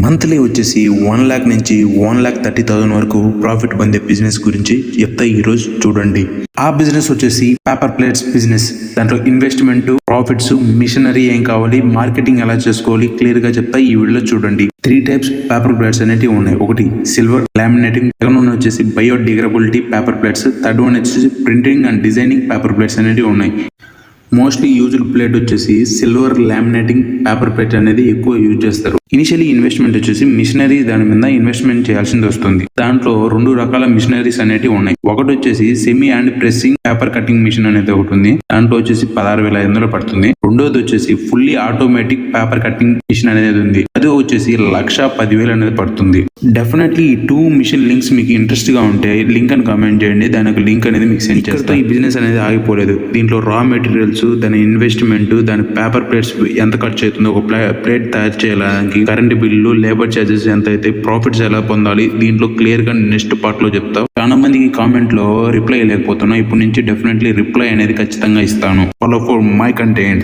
Monthly వచ్చేసి 1,00,000 నుంచి 1,30,000 వరకు ప్రాఫిట్ పొందే బిజినెస్ గురించి చెప్తా ఈరోజు చూడండి. ఆ బిజినెస్ వచ్చేసి పేపర్ ప్లేట్స్ బిజినెస్. దాంట్లో ఇన్వెస్ట్మెంట్, ప్రాఫిట్స్, మిషనరీ ఏం కావాలి, మార్కెటింగ్ ఎలా చేసుకోవాలి క్లియర్ గా చెప్తా ఈ వీడియోలో చూడండి. 3 టైప్స్ పేపర్ ప్లేట్స్ అనేవి ఉన్నాయి. ఒకటి సిల్వర్ లామినేటింగ్, సెకండ్ వన్ వచ్చేసి biodegradability paper plates, third one వచ్చేసి printing and designing paper plates అనేవి ఉన్నాయి. మోస్ట్లీ యూజ్డ్ ప్లేట్ వచ్చేసి సిల్వర్ లామినేటింగ్ పేపర్ ప్లేట్ అనేది ఎక్కువ యూజ్ చేస్తారు. ఇనిషియలీ ఇన్వెస్ట్మెంట్ వచ్చేసి మిషనరీ దాని మీద ఇన్వెస్ట్మెంట్ చేయాల్సింది వస్తుంది. దాంట్లో 2 రకాల మిషనరీస్ అనేవి ఉన్నాయి. ఒకటి వచ్చేసి semi and pressing paper cutting machine అనేది ఒకటి ఉంది. దాంట్లో వచ్చేసి 16,500 పడుతుంది. రెండోది వచ్చేసి fully automatic paper cutting machine అనేది ఉంది. అది వచ్చేసి 1,10,000 అనేది పడుతుంది. డెఫినెట్లీ ఈ 2 మిషన్ లింక్స్ మీకు ఇంట్రెస్ట్ గా ఉంటే లింక్ అని కామెంట్ చేయండి. దానికి లింక్ అనేది మీకు సెండ్ చేస్తాను. ఈ బిజినెస్ అనేది ఆగిపోలేదు. దీంట్లో రా మెటీరియల్స్, దాని ఇన్వెస్ట్మెంట్, దాని పేపర్ ప్లేట్స్ ఎంత ఖర్చు అవుతుందో, ఒక ప్లేట్ తయారు చేయడానికి కరెంట్ బిల్లు, లేబర్ ఛార్జెస్ ఎంత అయితే, ప్రాఫిట్స్ ఎలా పొందాలి, దీంట్లో క్లియర్ గా నెక్స్ట్ పార్ట్ లో చెప్తా. చాలా మందికి కామెంట్ లో రిప్లై ఇవ్వలేకపోతున్నా. ఇప్పటి నుంచి డెఫినెట్లీ రిప్లై అనేది ఖచ్చితంగా ఇస్తాను. Follow for my content.